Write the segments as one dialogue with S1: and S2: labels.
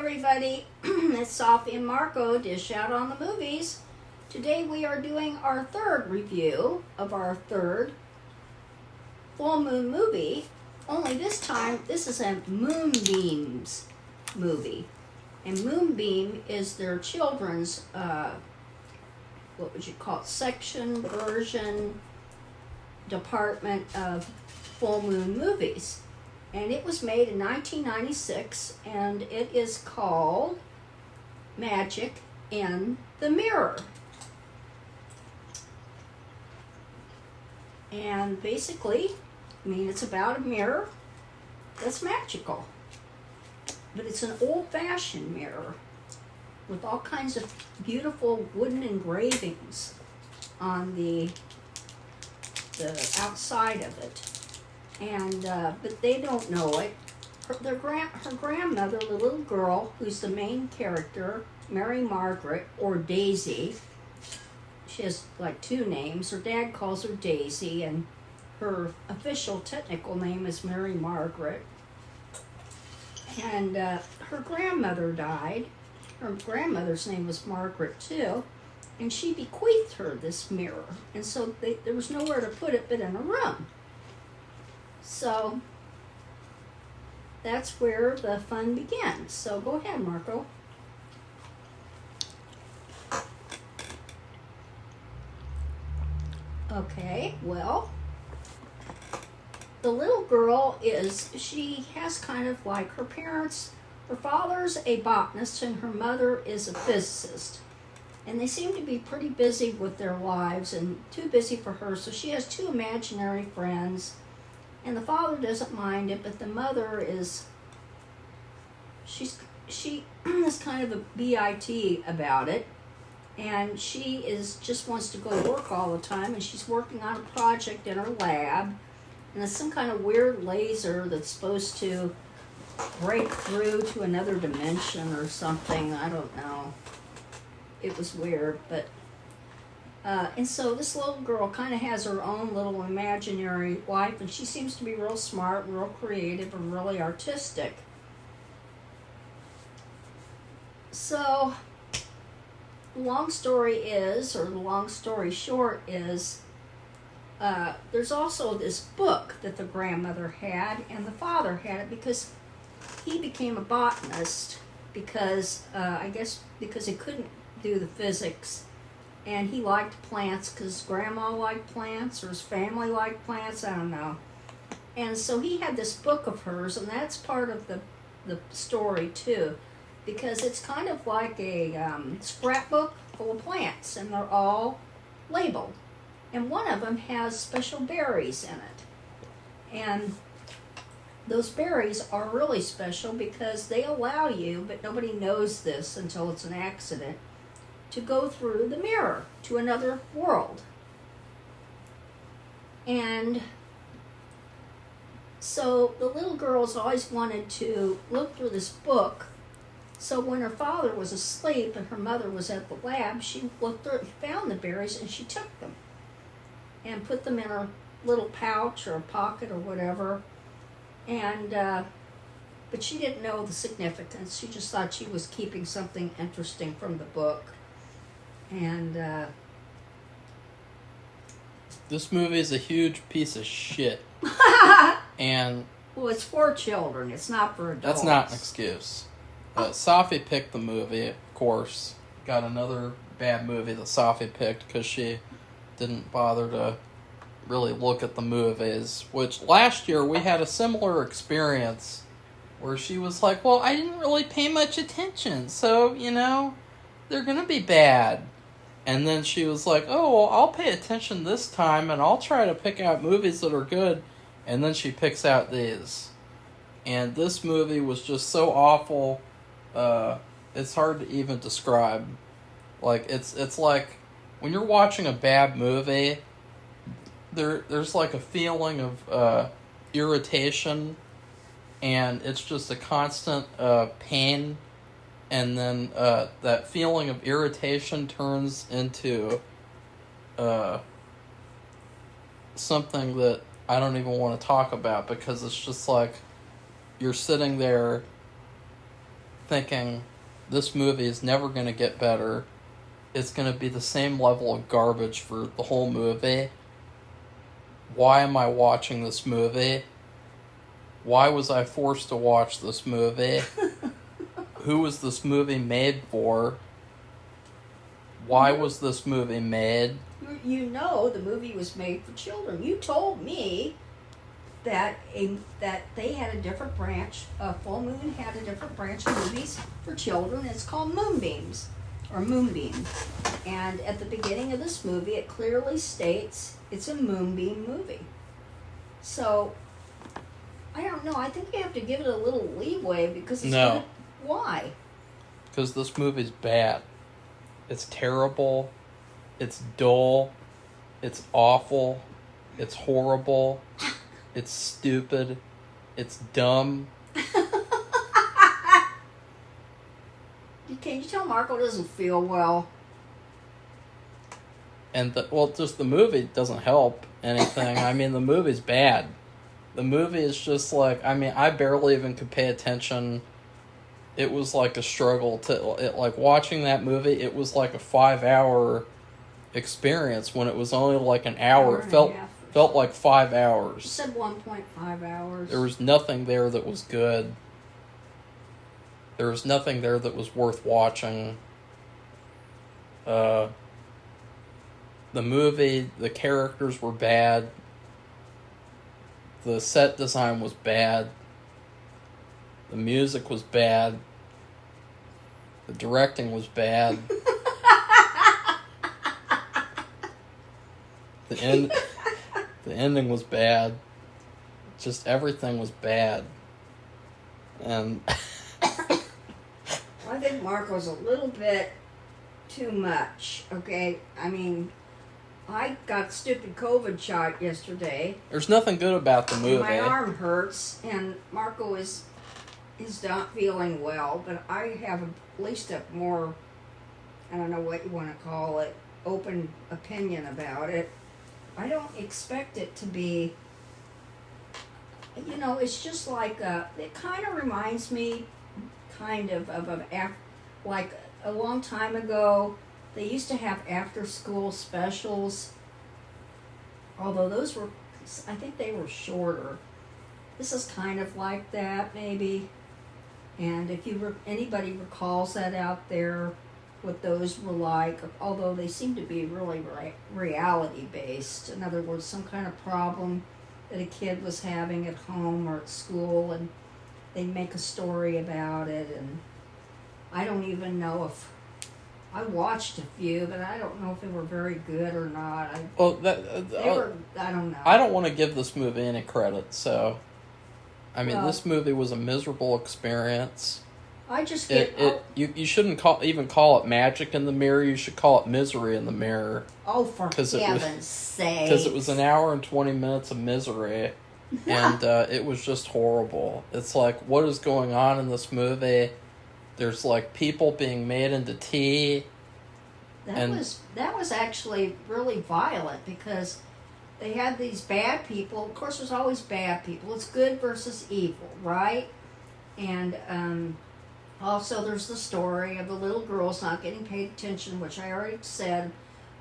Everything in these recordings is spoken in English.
S1: everybody. It's Safi and Marco, Dish Out on the Movies. Today we are doing our third review of our third full moon movie. Only this time, this is a Moonbeams movie. And Moonbeam is their children's, what would you call it, section, version, department of full moon movies. And it was made in 1996, and it is called Magic in the Mirror. And basically, it's about a mirror that's magical. But it's an old-fashioned mirror with all kinds of beautiful wooden engravings on the outside of it. And but they don't know it. Her grandmother, the little girl who's the main character, Mary Margaret, or Daisy. She has like two names. Her dad calls her Daisy, and her official technical name is Mary Margaret. And her grandmother died. Her grandmother's name was Margaret too, and she bequeathed her this mirror. And so there was nowhere to put it but in a room. So that's where the fun begins. So go ahead, Marco. Okay, well, the little girl she has kind of like her parents. Her father's a botanist and her mother is a physicist. And they seem to be pretty busy with their lives and too busy for her. So she has two imaginary friends. And the father doesn't mind it, but the mother she is kind of a BIT about it. And she just wants to go to work all the time, and she's working on a project in her lab. And it's some kind of weird laser that's supposed to break through to another dimension or something. I don't know. It was weird, but and so this little girl kind of has her own little imaginary life, and she seems to be real smart, real creative, and really artistic. So, the long story short is, there's also this book that the grandmother had, and the father had it because he became a botanist because, I guess because he couldn't do the physics. And he liked plants because grandma liked plants, or his family liked plants, I don't know. And so he had this book of hers, and that's part of the story too, because it's kind of like a scrapbook full of plants, and they're all labeled. And one of them has special berries in it. And those berries are really special because they allow you, but nobody knows this until it's an accident, to go through the mirror to another world. And so the little girl's always wanted to look through this book. So when her father was asleep and her mother was at the lab, she looked through it and found the berries, and she took them and put them in her little pouch or a pocket or whatever. And but she didn't know the significance. She just thought she was keeping something interesting from the book. And
S2: this movie is a huge piece of shit. And
S1: well, it's for children. It's not for adults.
S2: That's not an excuse. Safi picked the movie, of course. Got another bad movie that Safi picked because she didn't bother to really look at the movies. Which last year we had a similar experience where she was like, well, I didn't really pay much attention, so, they're going to be bad. And then she was like, oh, well, I'll pay attention this time, and I'll try to pick out movies that are good. And then she picks out these. And this movie was just so awful, it's hard to even describe. Like, it's like, when you're watching a bad movie, there's like a feeling of irritation, and it's just a constant pain. And then that feeling of irritation turns into something that I don't even want to talk about, because it's just like you're sitting there thinking this movie is never going to get better. It's going to be the same level of garbage for the whole movie. Why am I watching this movie? Why was I forced to watch this movie? Who was this movie made for? Why was this movie made?
S1: You know the movie was made for children. You told me that they had a different branch. Full Moon had a different branch of movies for children. It's called Moonbeams, or Moonbeam. And at the beginning of this movie, it clearly states it's a Moonbeam movie. So, I don't know. I think you have to give it a little leeway because it's
S2: No.
S1: Why?
S2: Because this movie's bad. It's terrible. It's dull. It's awful. It's horrible. It's stupid. It's dumb.
S1: Can you tell Marco doesn't feel well?
S2: And just the movie doesn't help anything. I mean, the movie's bad. The movie is just like, I mean, I barely even could pay attention. It was like a struggle like watching that movie. It was like a 5-hour experience when it was only like an hour. It felt like 5 hours.
S1: You said 1.5 hours.
S2: There was nothing there that was good. There was nothing there that was worth watching. The movie, the characters were bad. The set design was bad. The music was bad. The directing was bad. The ending was bad. Just everything was bad. And
S1: I think Marco's a little bit too much, okay? I mean, I got stupid COVID shot yesterday.
S2: there's nothing good about the movie.
S1: My arm hurts, and Marco is not feeling well, but I have at least a more, I don't know what you want to call it, open opinion about it. I don't expect it to be, it's just like, it kind of reminds me like a long time ago, they used to have after-school specials, although those were, I think they were shorter. This is kind of like that, maybe. And if anybody recalls that out there, what those were like, although they seem to be really reality-based. In other words, some kind of problem that a kid was having at home or at school, and they make a story about it. And I don't even know if I watched a few, but I don't know if they were very good or not. I don't know.
S2: I don't want to give this movie any credit, so I mean, this movie was a miserable experience.
S1: I just
S2: you shouldn't call it magic in the mirror. You should call it misery in the mirror.
S1: Oh, for heaven's sake!
S2: Because it was an hour and 20 minutes of misery, and it was just horrible. It's like, what is going on in this movie? There's like people being made into tea.
S1: That was actually really violent because they had these bad people. Of course, there's always bad people. It's good versus evil, right? And also there's the story of the little girl's not getting paid attention, which I already said,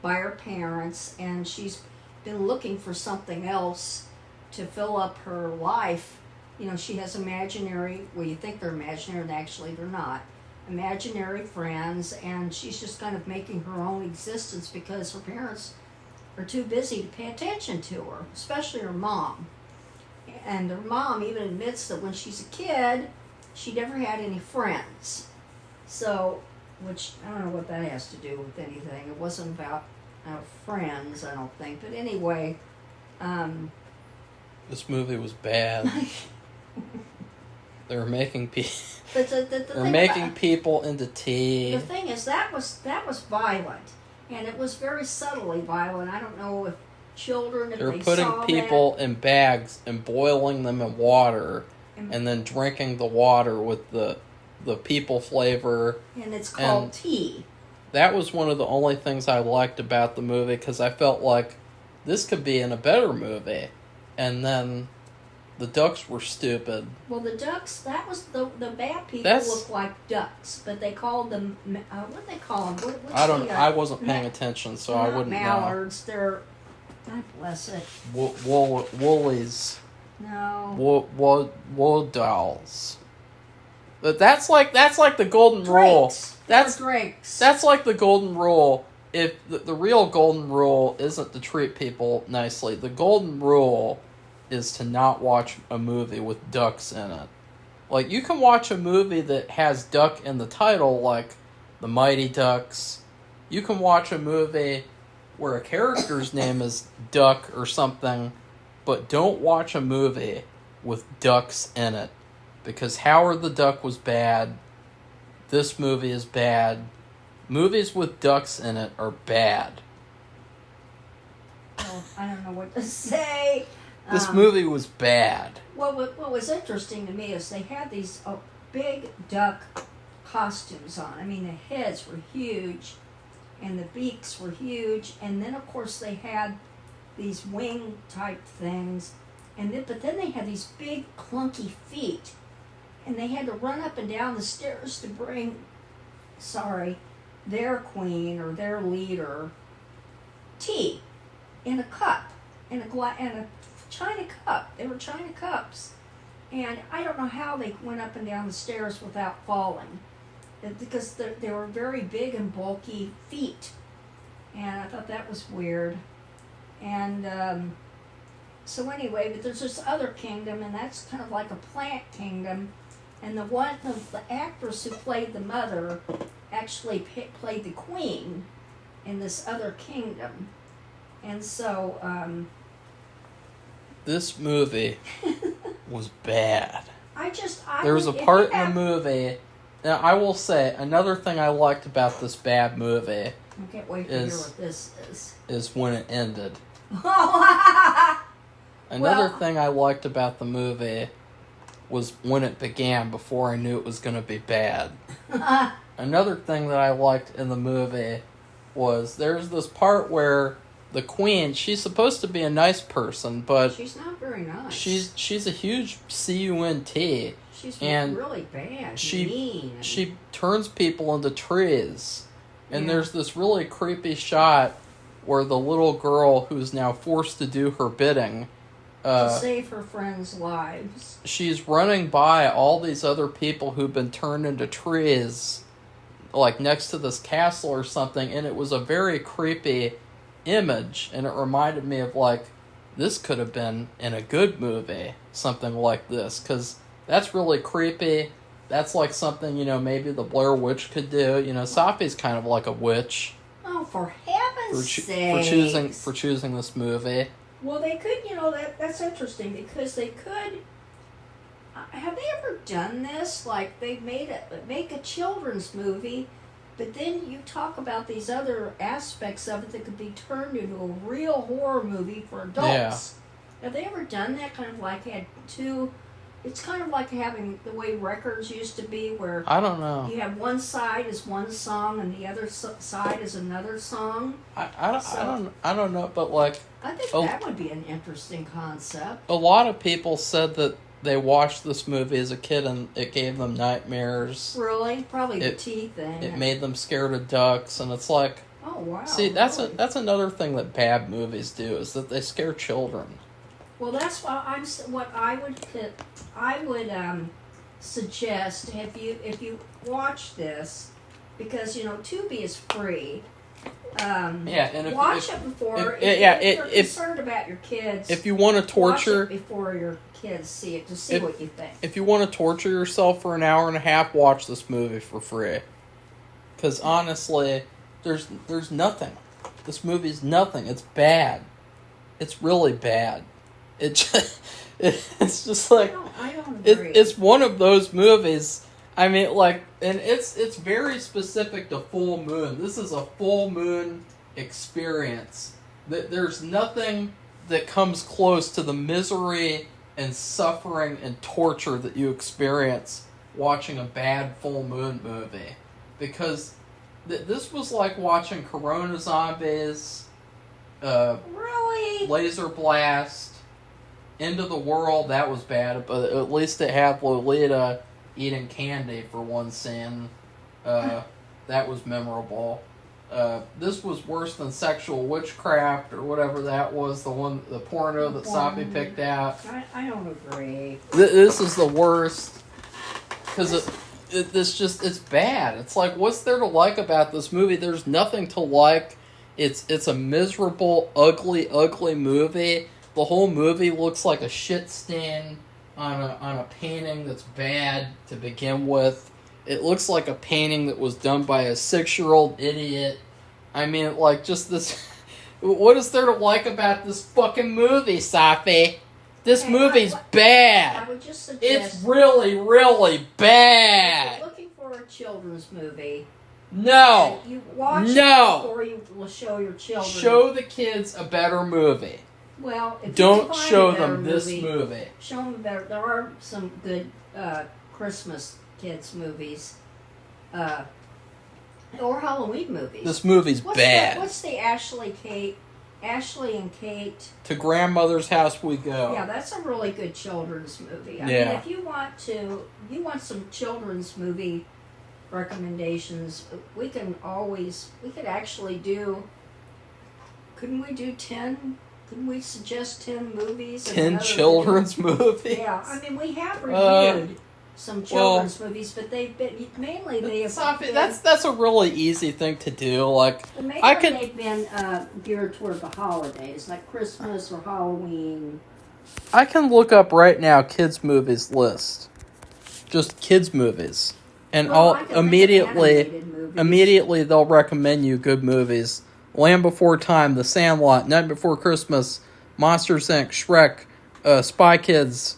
S1: by her parents, and she's been looking for something else to fill up her life. She has imaginary, well, you think they're imaginary, and actually they're not, imaginary friends, and she's just kind of making her own existence because her parents are too busy to pay attention to her, especially her mom. And her mom even admits that when she's a kid, she never had any friends. So, which, I don't know what that has to do with anything. It wasn't about friends, I don't think. But anyway,
S2: this movie was bad. They were making people into tea.
S1: The thing is, that was violent, and it was very subtly violent. I don't know if children, if
S2: they were
S1: they
S2: putting
S1: saw
S2: people
S1: that.
S2: in bags and boiling them in water, and then drinking the water with the people flavor.
S1: And it's called tea.
S2: That was one of the only things I liked about the movie, because I felt like this could be in a better movie. And then The ducks were stupid.
S1: Well, the ducks, that was the bad people looked like ducks, but they called them, what do they call them?
S2: I wasn't paying attention, so I wouldn't
S1: mallards, they're, God bless it.
S2: Woolies.
S1: No.
S2: Woodalls. But that's like the golden rule. That's
S1: drakes.
S2: That's like the golden rule. If the real golden rule isn't to treat people nicely, the golden rule is to not watch a movie with ducks in it. Like, you can watch a movie that has duck in the title, like The Mighty Ducks. You can watch a movie where a character's name is Duck or something, but don't watch a movie with ducks in it. Because Howard the Duck was bad. This movie is bad. Movies with ducks in it are bad.
S1: Oh, I don't know what to say.
S2: This movie was bad.
S1: What was interesting to me is they had these big duck costumes on. I mean, the heads were huge, and the beaks were huge, and then of course they had these wing type things, but then they had these big clunky feet, and they had to run up and down the stairs to bring, their queen or their leader tea in a cup, in a china cup. They were china cups. And I don't know how they went up and down the stairs without falling. Because they were very big and bulky feet. And I thought that was weird. And so anyway, but there's this other kingdom, and that's kind of like a plant kingdom. And the actress who played the mother actually played the queen in this other kingdom. And so
S2: this movie was bad.
S1: There
S2: was a part in the movie. Now, I will say, another thing I liked about this bad movie
S1: I can't wait to hear what this
S2: is when it ended.
S1: Another
S2: Thing I liked about the movie was when it began, before I knew it was going to be bad. Another thing that I liked in the movie was there's this part where the queen, she's supposed to be a nice person, but
S1: she's not very nice.
S2: She's a huge cunt.
S1: She's really bad. Mean.
S2: She turns people into trees. And there's this really creepy shot where the little girl, who's now forced to do her bidding,
S1: to save her friends' lives,
S2: she's running by all these other people who've been turned into trees, like next to this castle or something, and it was a very creepy image, and it reminded me of, like, this could have been in a good movie, something like this, because that's really creepy. That's like something, maybe the Blair Witch could do. Safi's kind of like a witch.
S1: Oh, for heaven's sake!
S2: For choosing this movie.
S1: Well, they could, that's interesting, because they could. Have they ever done this? Like, they make a children's movie, but then you talk about these other aspects of it that could be turned into a real horror movie for adults. Yeah. Have they ever done that? Kind of like had two. It's kind of like having the way records used to be, where
S2: I don't know.
S1: You have one side is one song and the other side is another song.
S2: I don't know, but like
S1: I think that would be an interesting concept.
S2: A lot of people said that they watched this movie as a kid and it gave them nightmares.
S1: Really? Probably the tea thing.
S2: It made them scared of ducks, and it's like,
S1: oh wow.
S2: See, that's another thing that bad movies do, is that they scare children.
S1: Well, that's why I would suggest if you watch this, because Tubi is free. Watch it before. If you're concerned about your kids,
S2: if you want to torture,
S1: watch it before your kids see it to see what you think.
S2: If you want to torture yourself for an hour and a half, watch this movie for free. Because honestly, there's nothing. This movie's nothing. It's bad. It's really bad. It's just like
S1: I don't agree.
S2: It's one of those movies. I mean, like, and it's very specific to full moon. This is a full moon experience. There's nothing that comes close to the misery and suffering and torture that you experience watching a bad full moon movie. Because this was like watching Corona Zombies,
S1: really?
S2: Laser Blast, End of the World, that was bad, but at least it had Lolita eating candy for one scene. That was memorable. This was worse than Sexual Witchcraft or whatever that was, the porno that Safi picked out.
S1: I don't agree.
S2: This is the worst because it's bad. It's like, what's there to like about this movie? There's nothing to like. It's a miserable, ugly movie. The whole movie looks like a shit stain on a painting that's bad to begin with. It looks like a painting that was done by a 6-year-old idiot. I mean, like, just this... What is there to like about this fucking movie, Safi? This movie's bad.
S1: I would just suggest...
S2: It's really, really bad.
S1: If you're looking for a children's movie...
S2: No.
S1: You watch it before you will show your children.
S2: Show the kids a better movie.
S1: Well, if
S2: don't
S1: you find
S2: show
S1: a better
S2: them this movie.
S1: Show them better. There are some good Christmas kids movies, or Halloween movies.
S2: This movie's bad.
S1: What's the Ashley and Kate?
S2: To Grandmother's House We Go.
S1: Yeah, that's a really good children's movie. I mean, if you want some children's movie recommendations, we could actually do. Couldn't we do 10? Couldn't we suggest 10 movies?
S2: 10 children's movies?
S1: Yeah, I mean, we have reviewed some children's movies, but they've been mainly
S2: Safi, that's a really easy thing to do. Like,
S1: they've been geared toward the holidays, like Christmas or Halloween.
S2: I can look up right now kids movies list, just kids movies, and immediately they'll recommend you good movies. Land Before Time, The Sandlot, Night Before Christmas, Monsters Inc., Shrek, Spy Kids,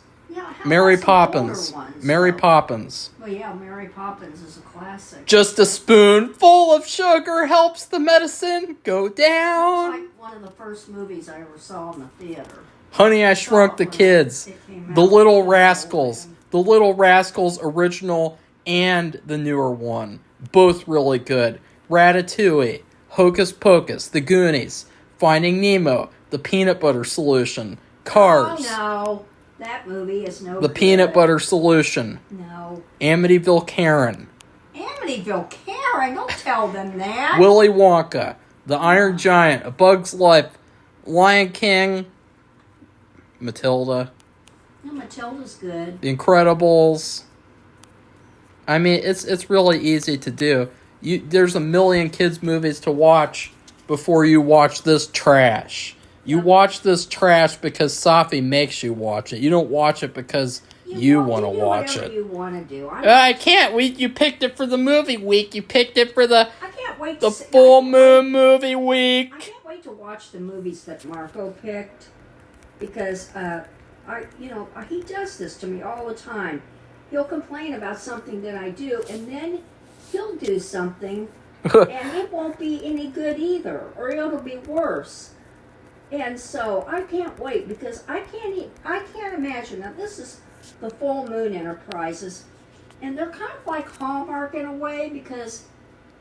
S2: Mary Poppins. Mary Poppins.
S1: Well, yeah, Mary Poppins is a classic.
S2: Just a spoonful of sugar helps the medicine go down.
S1: It's like one of the first movies I ever saw in the theater.
S2: Honey, I Shrunk the Kids, The Little Rascals, The Little Rascals original and the newer one. Both really good. Ratatouille. Hocus Pocus, The Goonies, Finding Nemo, The Peanut Butter Solution, Cars.
S1: Oh, no. That movie is no
S2: The
S1: good.
S2: Peanut Butter Solution.
S1: No.
S2: Amityville Karen.
S1: Amityville Karen? Don't tell them that.
S2: Willy Wonka, The Iron Giant, A Bug's Life, Lion King, Matilda.
S1: No, Matilda's good.
S2: The Incredibles. I mean, it's really easy to do. There's a million kids' movies to watch before you watch this trash. You watch this trash because Safi makes you watch it. You don't watch it because you want to watch it.
S1: You want to do.
S2: I can't. You picked it for the movie week. You picked it for the.
S1: I can't wait.
S2: The full moon movie week.
S1: I can't wait to watch the movies that Marco picked, because he does this to me all the time. He'll complain about something that I do, and then he'll do something, and it won't be any good either, or it'll be worse. And so I can't wait, because I can't imagine. Now, this is the Full Moon Enterprises, and they're kind of like Hallmark in a way, because,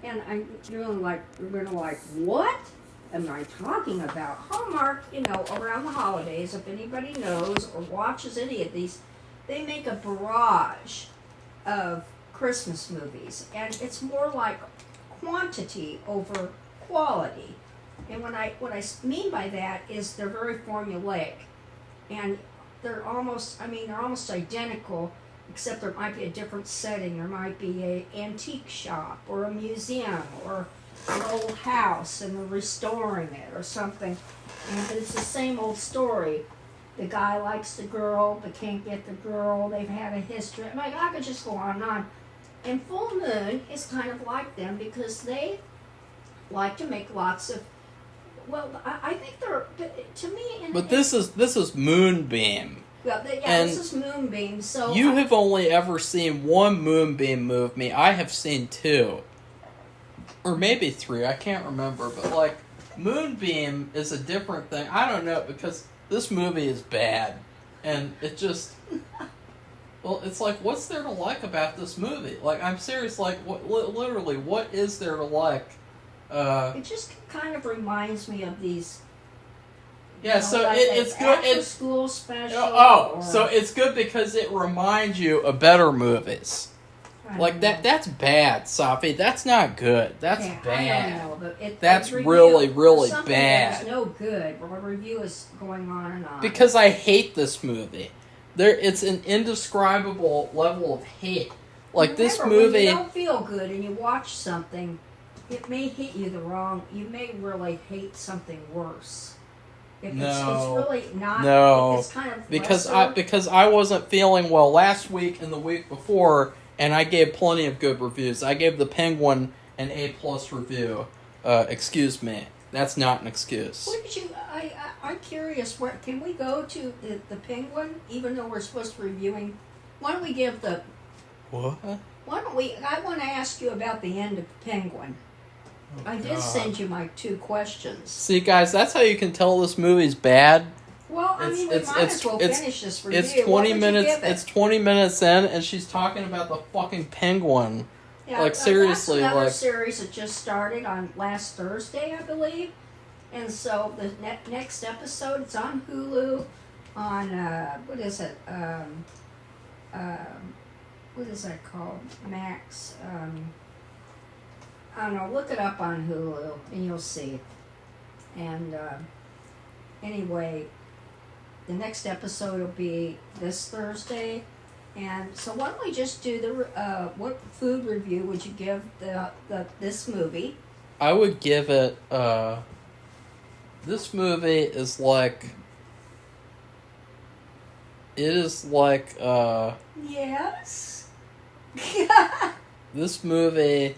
S1: and you're gonna like, what am I talking about? Hallmark, around the holidays, if anybody knows or watches any of these, they make a barrage of Christmas movies, and it's more like quantity over quality. And what I mean by that is they're very formulaic, and they're almost identical, except there might be a different setting. There might be an antique shop or a museum or an old house, and they're restoring it or something. And it's the same old story. The guy likes the girl, but can't get the girl. They've had a history. I could just go on and on. And Full Moon is kind of like them, because they like to make lots of. Well, I think they're, to me.
S2: But this is Moonbeam.
S1: Yeah, this is Moonbeam. So
S2: you have only ever seen one Moonbeam movie. I have seen 2, or maybe 3. I can't remember. But like, Moonbeam is a different thing. I don't know, because this movie is bad, and it just. Well, it's like, what's there to like about this movie? Like, I'm serious. Like, literally, what is there to like?
S1: It just kind of reminds me of these
S2: Yeah, so it's good.
S1: After school special.
S2: So it's good because it reminds you of better movies. Like that's bad, Safi. That's not good. That's bad.
S1: I don't know, but
S2: that's
S1: review,
S2: really, really
S1: something
S2: bad.
S1: That is no good. A review is going on and on.
S2: Because I hate this movie. It's an indescribable level of hate. Like this movie.
S1: When you don't feel good and you watch something, it may hit you the wrong. You may really hate something worse. It's really not.
S2: No,
S1: it's kind of
S2: because I wasn't feeling well last week and the week before. And I gave plenty of good reviews. I gave The Penguin an A+ review. Excuse me. That's not an excuse.
S1: What did you? I'm curious. Where can we go to the Penguin? Even though we're supposed to be reviewing, why don't we give the?
S2: What?
S1: Why don't we? I want to ask you about the end of the Penguin. Oh, I did send you my 2 questions.
S2: See, guys, that's how you can tell this movie's bad.
S1: Well, I mean, we might as well finish this review.
S2: It's 20 minutes. It's 20 minutes in, and she's talking about the fucking penguin.
S1: Yeah,
S2: like seriously,
S1: that's another series that just started on last Thursday, I believe. And so the next episode, it's on Hulu. On what is it? What is that called? Max. I don't know. Look it up on Hulu, and you'll see. And anyway. The next episode will be this Thursday, and so why don't we just do the what food review would you give this movie?
S2: I would give it. This movie is like. It is like.
S1: Yes.
S2: This movie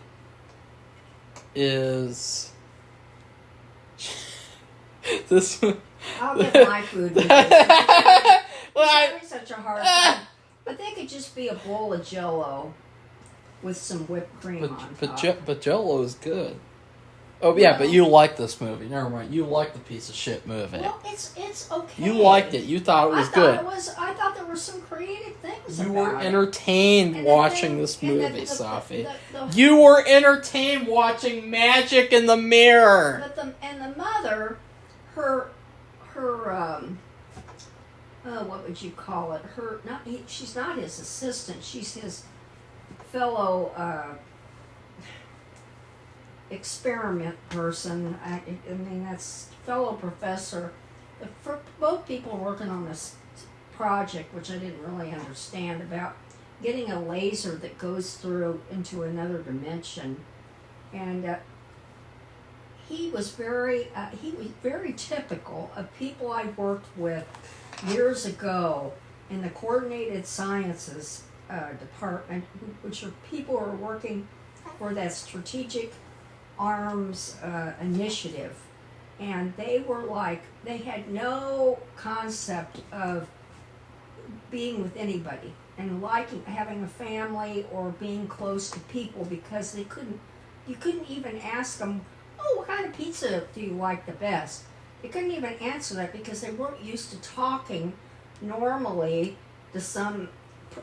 S2: is. This.
S1: I'll get my food review. It's having such a hard time. I think it'd just be a bowl of Jell-O with some whipped cream on top.
S2: But Jell-O is good. Oh yeah, but you like this movie. Never mind. You like the piece of shit movie.
S1: Well, it's okay.
S2: You liked it. You thought it was good.
S1: I thought there were some creative things.
S2: You were entertained watching this movie, Safi. You were entertained watching Magic in the Mirror.
S1: But the mother, her what would you call it? She's not his assistant. She's his fellow experiment person. I mean, that's fellow professor. For both people working on this project, which I didn't really understand, about getting a laser that goes through into another dimension, and he was very typical of people I worked with years ago in the coordinated sciences department, which are people who are working for that strategic arms initiative, and they had no concept of being with anybody and having a family or being close to people, because you couldn't even ask them, oh, what kind of pizza do you like the best? They couldn't even answer that because they weren't used to talking normally to some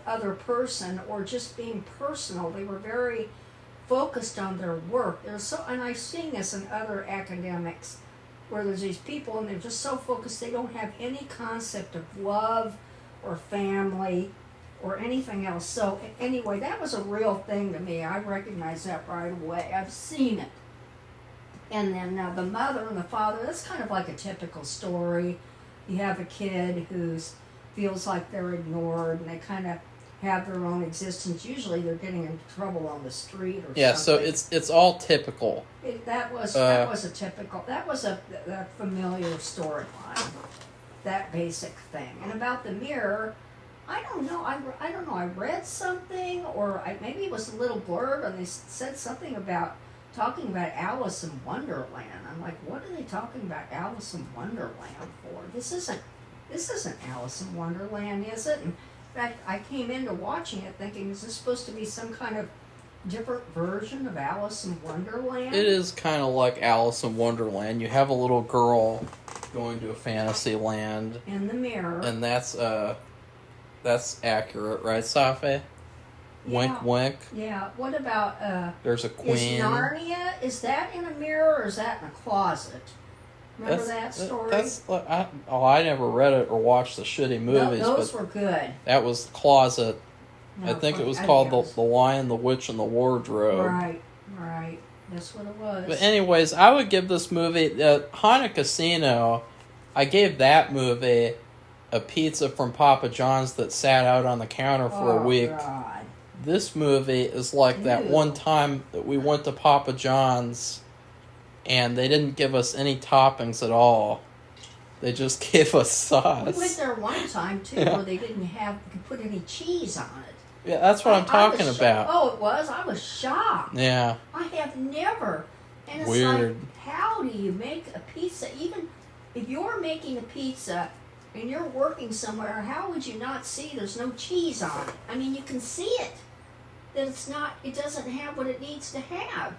S1: other person or just being personal. They were very focused on their work. And I've seen this in other academics where there's these people and they're just so focused they don't have any concept of love or family or anything else. So anyway, that was a real thing to me. I recognize that right away. I've seen it. And then the mother and the father, that's kind of like a typical story. You have a kid who feels like they're ignored and they kind of have their own existence. Usually they're getting into trouble on the street or something.
S2: Yeah, so it's all typical.
S1: That was a familiar storyline, that basic thing. And about the mirror, I don't know. I read something, or maybe it was a little blurb, and they said something about talking about Alice in Wonderland. I'm like, what are they talking about Alice in Wonderland for? This isn't Alice in Wonderland, is it? In fact, I came into watching it thinking, is this supposed to be some kind of different version of Alice in Wonderland?
S2: It is kind of like Alice in Wonderland. You have a little girl going to a fantasy land.
S1: In the mirror.
S2: And that's accurate, right, Safi? Wink, wink.
S1: Yeah. What about
S2: there's a queen.
S1: Is Narnia, is that in a mirror or is that in a closet? Remember that story?
S2: I never read it or watched the shitty movies.
S1: No, those
S2: but
S1: were good.
S2: That was Closet.
S1: No,
S2: I think it was called the Lion, the Witch, and the Wardrobe.
S1: Right. That's what it was.
S2: But anyways, I would give this movie, Haunted Casino, I gave that movie a pizza from Papa John's that sat out on the counter for a week.
S1: God.
S2: This movie is like that one time that we went to Papa John's and they didn't give us any toppings at all. They just gave us sauce.
S1: We went there one time, too, where they didn't put any cheese on it.
S2: Yeah, that's what I'm talking about.
S1: Oh, it was? I was shocked.
S2: Yeah.
S1: I have never. And it's
S2: Weird.
S1: like, how do you make a pizza? Even if you're making a pizza and you're working somewhere, how would you not see there's no cheese on it? I mean, you can see it. That it doesn't have what it needs to have.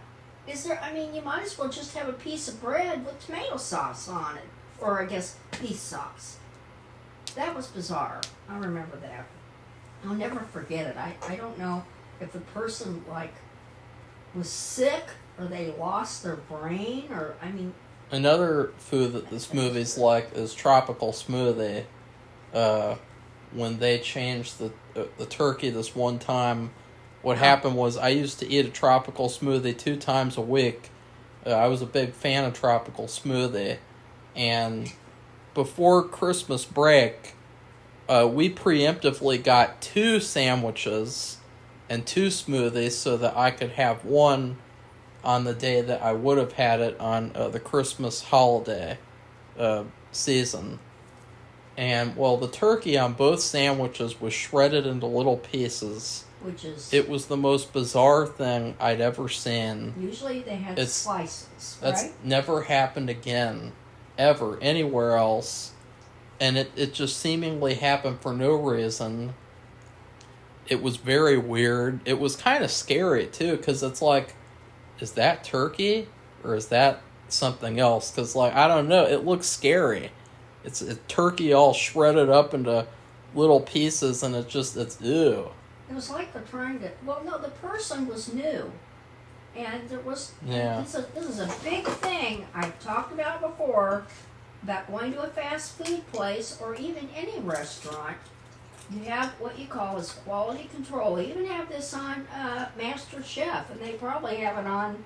S1: You might as well just have a piece of bread with tomato sauce on it. Or, I guess, peace sauce. That was bizarre. I remember that. I'll never forget it. I don't know if the person, was sick or they lost their brain or,
S2: Another food that this movie's like is tropical smoothie. When they changed the turkey this one time, what happened was I used to eat a tropical smoothie 2 times a week. I was a big fan of tropical smoothie. And before Christmas break, we preemptively got 2 sandwiches and 2 smoothies so that I could have one on the day that I would have had it on the Christmas holiday season. And, the turkey on both sandwiches was shredded into little pieces. It was the most bizarre thing I'd ever seen.
S1: Usually they had slices,
S2: right? That's never happened again, ever, anywhere else. And it just seemingly happened for no reason. It was very weird. It was kind of scary, too, because it's like, is that turkey? Or is that something else? Because, I don't know. It looks scary. It's a turkey all shredded up into little pieces, and it's ew.
S1: It was like they're trying to... Well, no, the person was new. And there was...
S2: Yeah.
S1: This is a big thing. I've talked about it before, about going to a fast food place or even any restaurant. You have what you call is quality control. They even have this on Master Chef, and they probably have it on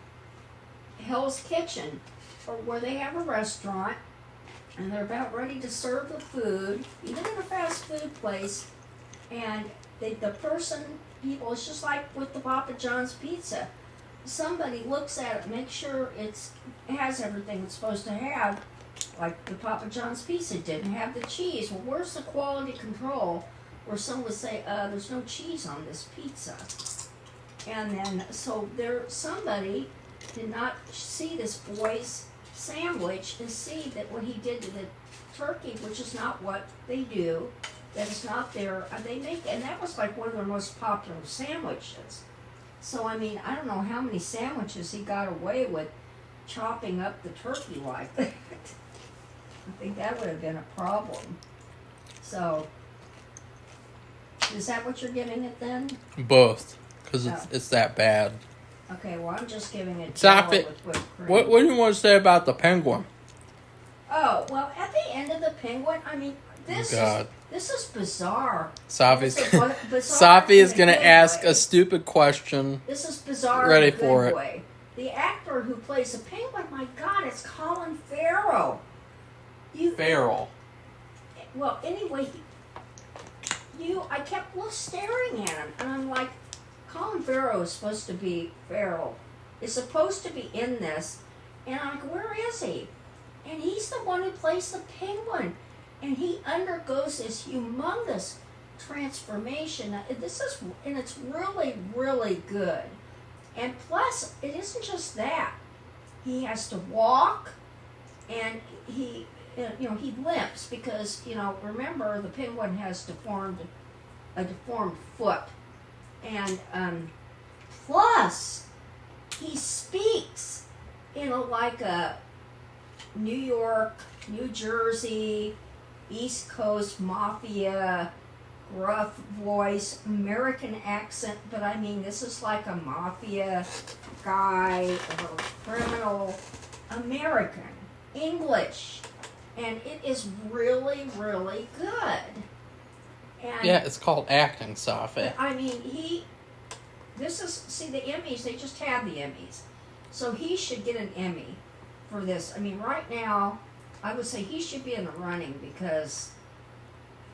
S1: Hell's Kitchen, or where they have a restaurant, and they're about ready to serve the food, even in a fast food place, and it's just like with the Papa John's pizza. Somebody looks at it, makes sure it has everything it's supposed to have, like the Papa John's pizza didn't have the cheese. Well, where's the quality control where someone would say, there's no cheese on this pizza? And then, somebody did not see this boy's sandwich and see that what he did to the turkey, which is not what they do, that is not their, and that was like one of their most popular sandwiches. So, I don't know how many sandwiches he got away with chopping up the turkey like that. I think that would have been a problem. So, is that what you're giving it then?
S2: Both, because it's that bad.
S1: Okay, well, I'm just giving it
S2: Safi,
S1: with whipped cream.
S2: What do you want to say about the penguin?
S1: Oh, well, at the end of the penguin, this is bizarre.
S2: Safi is going to ask a stupid question.
S1: This is bizarre.
S2: Ready for it.
S1: Way. The actor who plays the penguin, my God, it's Colin Farrell.
S2: Farrell.
S1: Well, anyway, I kept staring at him, and I'm like, Colin Farrell is supposed to be Farrell. Is supposed to be in this, and I'm like, where is he? And he's the one who plays the penguin. And he undergoes this humongous transformation. And it's really, really good. And plus, it isn't just that. He has to walk, and he limps because, remember, the penguin has a deformed foot. And plus, he speaks in a New York, New Jersey, East Coast mafia, gruff voice, American accent, but this is like a mafia guy or a criminal American. English, and it is really, really good. And
S2: Yeah, it's called acting, Safi.
S1: I mean, the Emmys, they just had the Emmys. So he should get an Emmy for this. I mean, right now, I would say he should be in the running because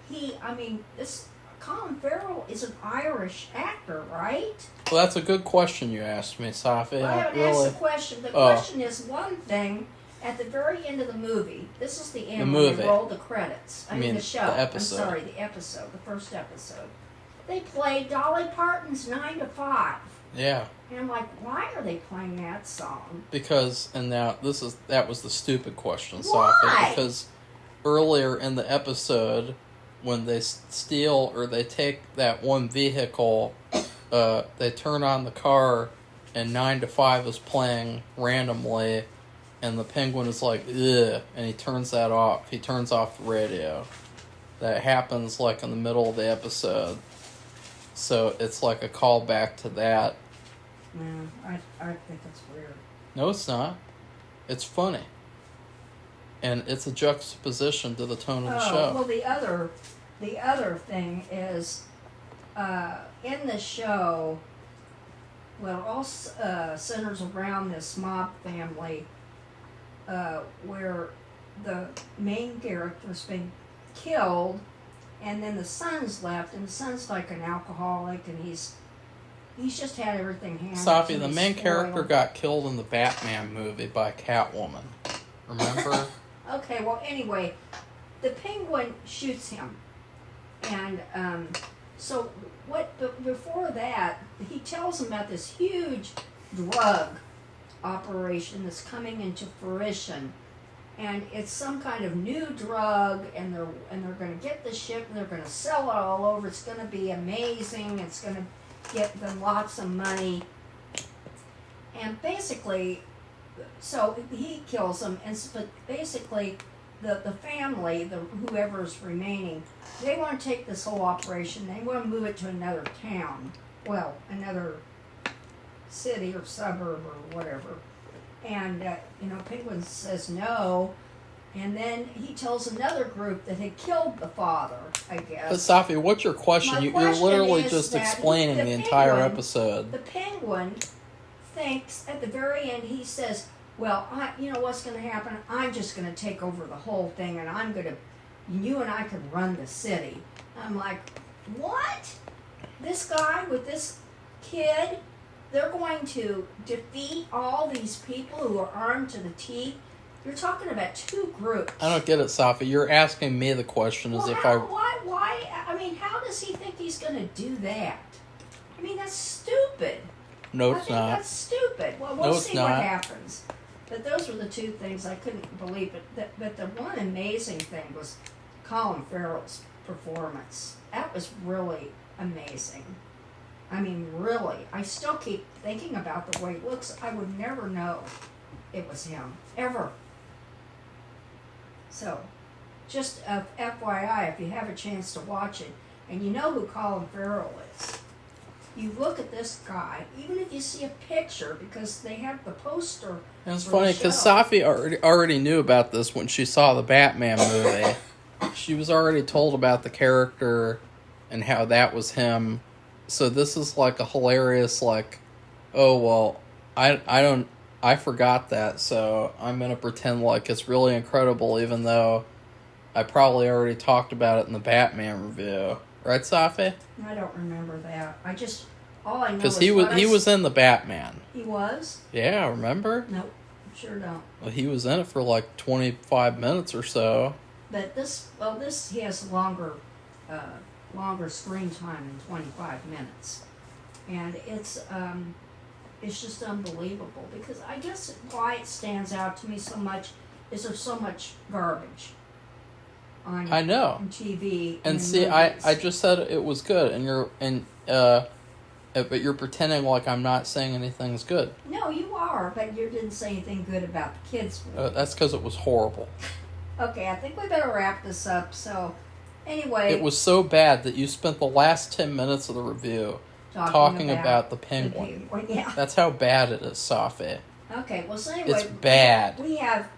S1: this Colin Farrell is an Irish actor, right?
S2: Well, that's a good question you asked me, Safi.
S1: Well, I haven't asked the question. The question is one thing. At the very end of the movie, this is the end when they roll the credits. I mean the show.
S2: The episode.
S1: I'm sorry, the episode, the first episode. They played Dolly Parton's 9 to 5.
S2: Yeah.
S1: And I'm like, why are they playing that song?
S2: Because, and now that was the stupid question,
S1: Why?
S2: Safi. Because earlier in the episode, when they steal or they take that one vehicle, they turn on the car, and 9 to 5 is playing randomly. And the penguin is like, ugh, and he turns that off. He turns off the radio. That happens, like, in the middle of the episode. So it's like a callback to that.
S1: No, I think it's weird.
S2: No, it's not. It's funny. And it's a juxtaposition to the tone of the show.
S1: Well, the other thing is, in the show, well, it all centers around this mob family, where the main character's been killed, and then the son's left, and the son's like an alcoholic, and he's just had everything handed to
S2: Safi,
S1: him.
S2: the main character got killed in the Batman movie by Catwoman. Remember?
S1: Okay, well, anyway, the penguin shoots him, and so before that, he tells him about this huge drug operation that's coming into fruition, and it's some kind of new drug, and they're going to get the ship, and they're going to sell it all over. It's going to be amazing. It's going to get them lots of money, and basically, so he kills them, but basically, the family, whoever's remaining, they want to take this whole operation. They want to move it to another town, well, another city or suburb or whatever, and Penguin says no, and then he tells another group that had killed the father, I guess.
S2: But Safi, what's your question? You're literally just explaining the entire episode.
S1: The penguin thinks at the very end, he says, well, what's going to happen? I'm just going to take over the whole thing, and you and I can run the city. I'm like, what? This guy with this kid, they're going to defeat all these people who are armed to the teeth? You're talking about two groups.
S2: I don't get it, Safi. You're asking me the question as if
S1: Why? I mean, how does he think he's going to do that? I mean, that's stupid.
S2: No, it's not.
S1: That's stupid. Well, we'll see what happens. But those were the two things I couldn't believe. But the one amazing thing was Colin Farrell's performance. That was really amazing. I mean, really. I still keep thinking about the way he looks. I would never know it was him. Ever. So, just FYI, if you have a chance to watch it, and you know who Colin Farrell is, you look at this guy, even if you see a picture, because they have the poster.
S2: And it's funny, because Safi already knew about this when she saw the Batman movie. She was already told about the character and how that was him. So this is like a hilarious, like, oh, well, I forgot that, so I'm going to pretend like it's really incredible, even though I probably already talked about it in the Batman review. Right, Safi?
S1: I don't remember that. All I know is
S2: because he was in the Batman.
S1: He was?
S2: Yeah, remember?
S1: Nope, sure don't.
S2: Well, he was in it for like 25 minutes or so.
S1: But this he has longer screen time than 25 minutes, and it's just unbelievable, because I guess why it stands out to me so much is there's so much garbage on TV.
S2: And see, I just said it was good, but you're pretending like I'm not saying anything's good.
S1: No, you are, but you didn't say anything good about the kids' movie.
S2: That's because it was horrible.
S1: Okay, I think we better wrap this up. So, anyway,
S2: it was so bad that you spent the last 10 minutes of the review talking about the penguin.
S1: Yeah.
S2: That's how bad it is, Safi.
S1: Okay, well, so anyway,
S2: it's bad.
S1: We have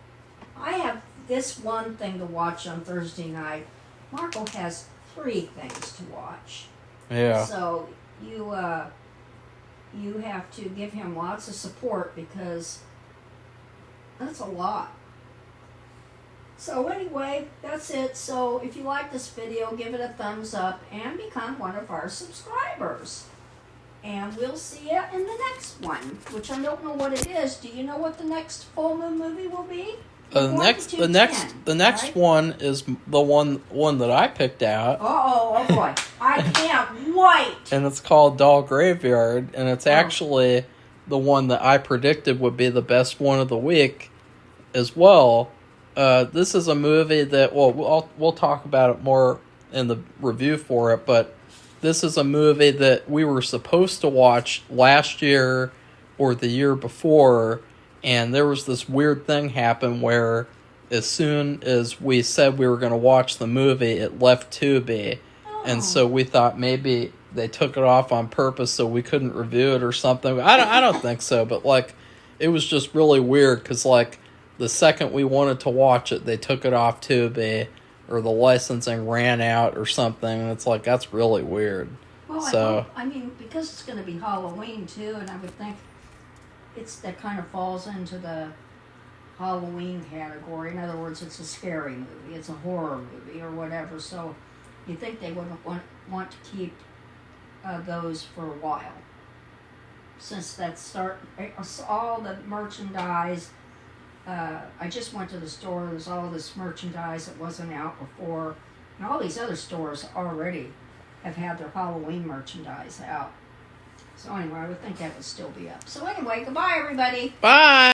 S1: I have this one thing to watch on Thursday night. Marco has 3 things to watch.
S2: Yeah.
S1: So you have to give him lots of support because that's a lot. So anyway, that's it. So if you like this video, give it a thumbs up and become one of our subscribers. And we'll see you in the next one, which I don't know what it is. Do you know what the next full moon movie will be?
S2: The next one is the one that I picked out.
S1: Oh boy. I can't wait.
S2: And it's called Doll Graveyard, and it's actually the one that I predicted would be the best one of the week as well. This is a movie that, we'll talk about it more in the review for it, but this is a movie that we were supposed to watch last year or the year before, and there was this weird thing happen where as soon as we said we were going to watch the movie, it left Tubi. And so we thought maybe they took it off on purpose so we couldn't review it or something. I don't think so, but like it was just really weird because like the second we wanted to watch it, they took it off Tubi or the licensing ran out or something. And it's like, that's really weird.
S1: Well,
S2: so
S1: I mean, because it's going to be Halloween too, and I would think that kind of falls into the Halloween category. In other words, it's a scary movie, it's a horror movie or whatever. So you think they wouldn't want to keep those for a while, since that's all the merchandise. I just went to the store. There's all this merchandise that wasn't out before, and all these other stores already have had their Halloween merchandise out. So anyway, I would think that would still be up. So anyway, goodbye, everybody.
S2: bye.